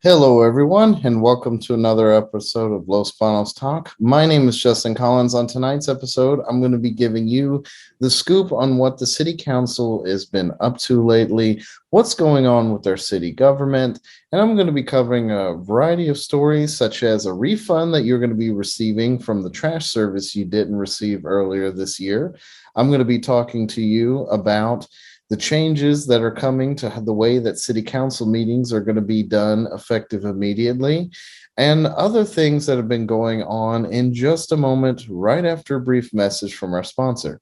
Hello, everyone, and welcome to another episode of Los Banos Talk. My name is Justin Collins. On tonight's episode, I'm going to be giving you the scoop on what the city council has been up to lately, what's going on with their city government, and I'm going to be covering a variety of stories, such as a refund that you're going to be receiving from the trash service you didn't receive earlier this year. I'm going to be talking to you about the changes that are coming to the way that city council meetings are going to be done effective immediately, and other things that have been going on in just a moment, right after a brief message from our sponsor.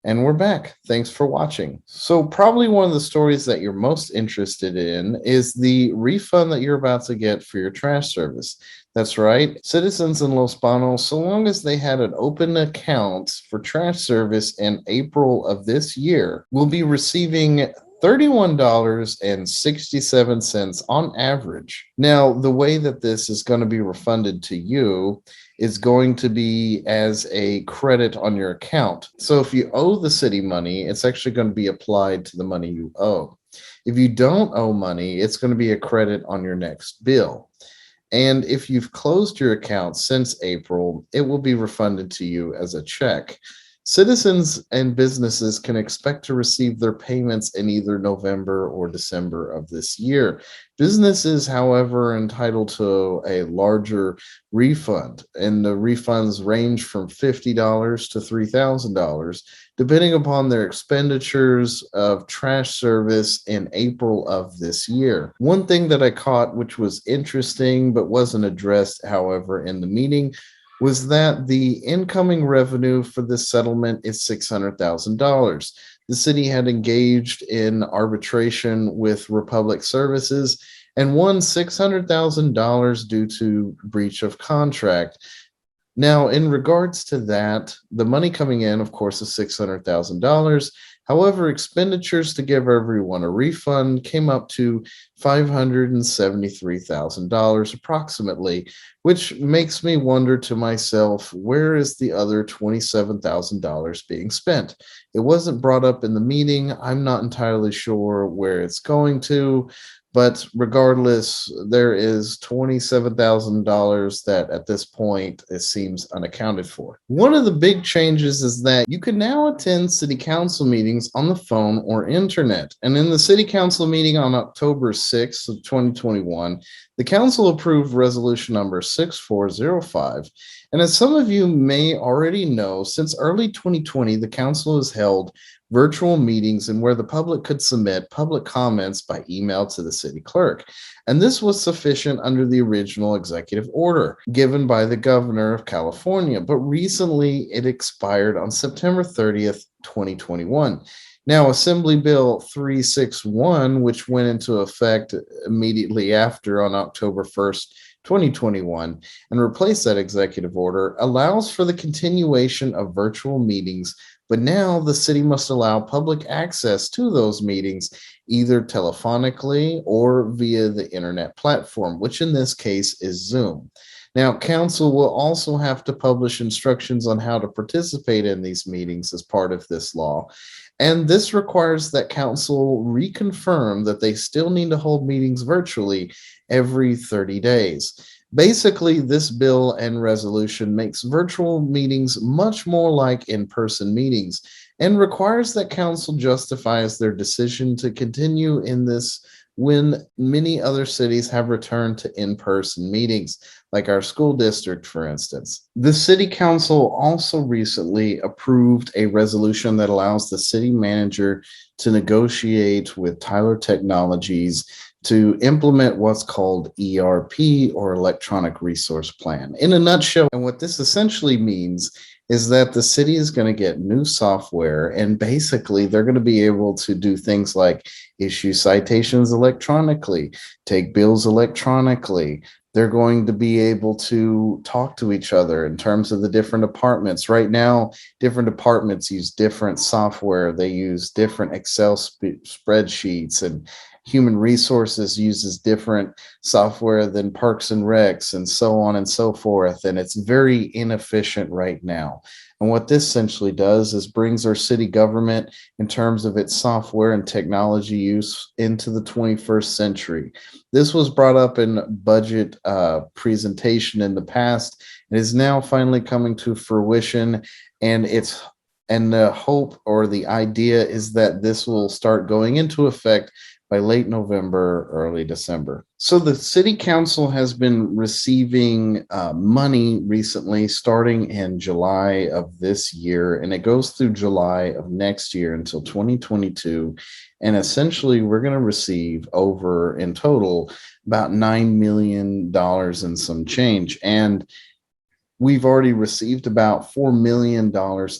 And we're back. Thanks for watching. So probably one of the stories that you're most interested in is the refund that you're about to get for your trash service. That's right. Citizens in Los Banos, so long as they had an open account for trash service in April of this year, will be receiving $31.67 on average. Now, the way that this is going to be refunded to you is going to be as a credit on your account. So if you owe the city money, it's actually going to be applied to the money you owe. If you don't owe money, it's going to be a credit on your next bill. And if you've closed your account since April, it will be refunded to you as a check. Citizens and businesses can expect to receive their payments in either November or December of this year. Businesses, however, are entitled to a larger refund, and the refunds range from $50 to $3,000, depending upon their expenditures of trash service in April of this year. One thing that I caught, which was interesting but wasn't addressed, however, in the meeting, was that the incoming revenue for this settlement is $600,000. The city had engaged in arbitration with Republic Services and won $600,000 due to breach of contract. Now, in regards to that, the money coming in, of course, is $600,000. However, expenditures to give everyone a refund came up to $573,000 approximately, which makes me wonder to myself, where is the other $27,000 being spent? It wasn't brought up in the meeting. I'm not entirely sure where it's going to. But regardless, there is $27,000 that at this point it seems unaccounted for. One of the big changes is that you can now attend city council meetings on the phone or internet. And in the city council meeting on October 6th of 2021, the council approved resolution number 6405. And as some of you may already know, since early 2020, the council has held virtual meetings and where the public could submit public comments by email to the city clerk. And this was sufficient under the original executive order given by the governor of California. But recently it expired on September 30th, 2021. Now, Assembly Bill 361, which went into effect immediately after on October 1st, 2021, and replaced that executive order, allows for the continuation of virtual meetings. But now the city must allow public access to those meetings either telephonically or via the internet platform, which in this case is Zoom. Now, council will also have to publish instructions on how to participate in these meetings as part of this law. And this requires that council reconfirm that they still need to hold meetings virtually every 30 days. Basically, this bill and resolution makes virtual meetings much more like in person meetings and requires that council justifies their decision to continue in this when many other cities have returned to in person meetings, like our school district, for instance. The city council also recently approved a resolution that allows the city manager to negotiate with Tyler Technologies to implement what's called ERP, or Electronic Resource Plan. In a nutshell, and what this essentially means is that the city is going to get new software, and basically they're going to be able to do things like issue citations electronically, take bills electronically. They're going to be able to talk to each other in terms of the different departments. Right now, different departments use different software. They use different Excel spreadsheets, and human resources uses different software than Parks and Recs, and so on and so forth. And it's very inefficient right now. And what this essentially does is brings our city government, in terms of its software and technology use, into the 21st century. This was brought up in budget presentation in the past. It is now finally coming to fruition, and the hope, or the idea, is that this will start going into effect by late November, early December. So the city council has been receiving money recently, starting in July of this year, and it goes through July of next year until 2022. And essentially, we're going to receive over, in total, about $9 million and some change. And we've already received about $4 million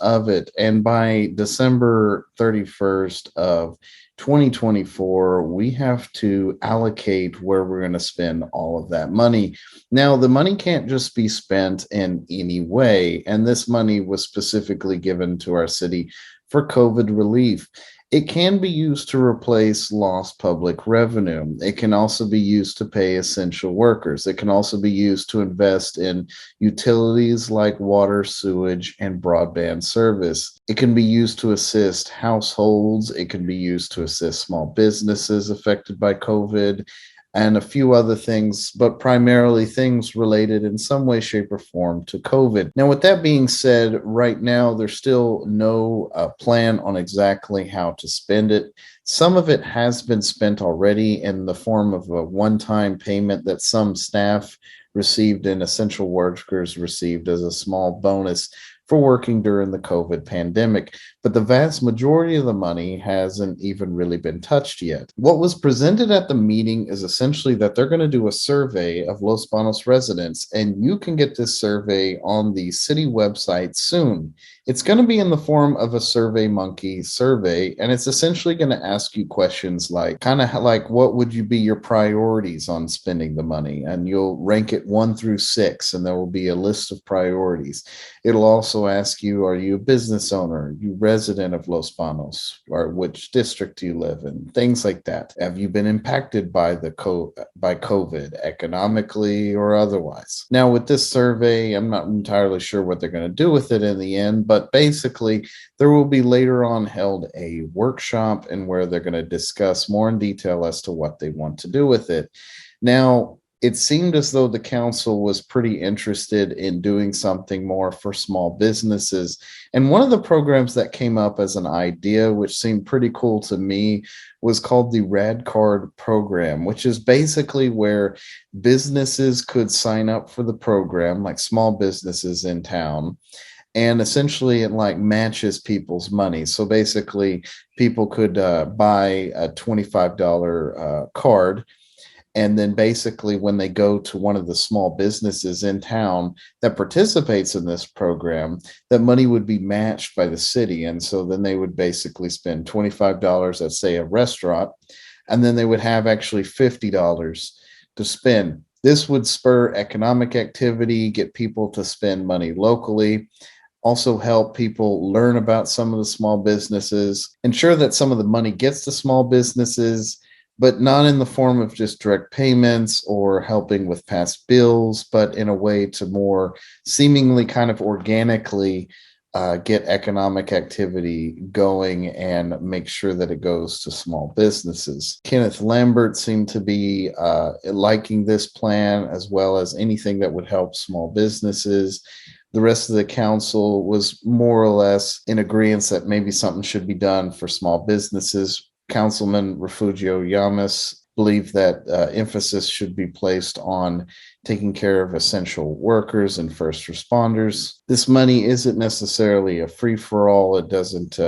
of it. And by December 31st of 2024, we have to allocate where we're going to spend all of that money. Now, the money can't just be spent in any way, and this money was specifically given to our city for COVID relief. It can be used to replace lost public revenue. It can also be used to pay essential workers. It can also be used to invest in utilities like water, sewage, and broadband service. It can be used to assist households. It can be used to assist small businesses affected by COVID, and a few other things, but primarily things related in some way, shape, or form to COVID. Now, with that being said, right now, there's still no plan on exactly how to spend it. Some of it has been spent already in the form of a one-time payment that some staff received and essential workers received as a small bonus for working during the COVID pandemic, but the vast majority of the money hasn't even really been touched yet. What was presented at the meeting is essentially that they're going to do a survey of Los Banos residents, and you can get this survey on the city website soon. It's going to be in the form of a Survey Monkey survey, and it's essentially going to ask you questions like, kind of like, what would you be your priorities on spending the money? And you'll rank it 1 through 6, and there will be a list of priorities. It'll also ask you, are you a business owner? Are you resident of Los Banos? Or which district do you live in? Things like that. Have you been impacted by by COVID, economically or otherwise? Now, with this survey, I'm not entirely sure what they're going to do with it in the end, but basically, there will be later on held a workshop, and where they're going to discuss more in detail as to what they want to do with it. Now, it seemed as though the council was pretty interested in doing something more for small businesses. And one of the programs that came up as an idea, which seemed pretty cool to me, was called the Rad Card program, which is basically where businesses could sign up for the program, like small businesses in town. And essentially, it like matches people's money. So basically, people could buy a $25 card, and then basically, when they go to one of the small businesses in town that participates in this program, that money would be matched by the city. And so then they would basically spend $25 at, say, a restaurant, and then they would have actually $50 to spend. This would spur economic activity, get people to spend money locally, also help people learn about some of the small businesses, ensure that some of the money gets to small businesses, but not in the form of just direct payments or helping with past bills, but in a way to more seemingly kind of organically get economic activity going and make sure that it goes to small businesses. Kenneth Lambert seemed to be liking this plan as well as anything that would help small businesses. The rest of the council was more or less in agreement that maybe something should be done for small businesses. Councilman Refugio Yamas believed that emphasis should be placed on taking care of essential workers and first responders. This money isn't necessarily a free for all. It doesn't,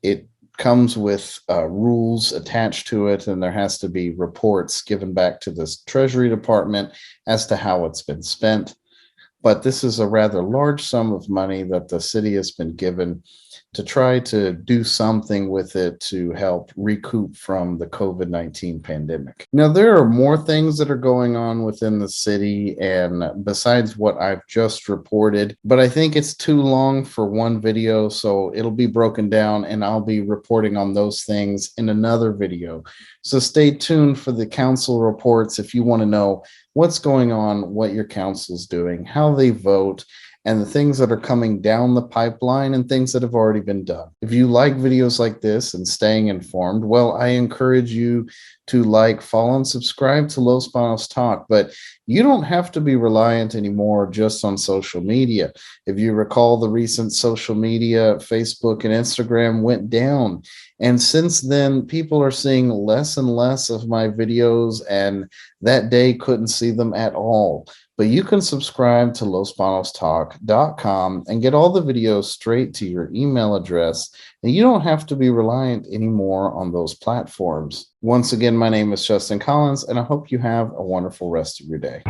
it comes with rules attached to it, and there has to be reports given back to the Treasury Department as to how it's been spent. But this is a rather large sum of money that the city has been given to try to do something with it to help recoup from the COVID-19 pandemic. Now, there are more things that are going on within the city and besides what I've just reported, but I think it's too long for one video, so it'll be broken down and I'll be reporting on those things in another video. So stay tuned for the council reports if you want to know what's going on, what your council's doing, how they vote, and the things that are coming down the pipeline and things that have already been done. If you like videos like this and staying informed, well, I encourage you to like, follow, and subscribe to Los Banos Talk, but you don't have to be reliant anymore just on social media. If you recall, the recent social media, Facebook and Instagram went down. And since then, people are seeing less and less of my videos, and that day couldn't see them at all. But you can subscribe to lospanostalk.com and get all the videos straight to your email address, and you don't have to be reliant anymore on those platforms. Once again, my name is Justin Collins, and I hope you have a wonderful rest of your day.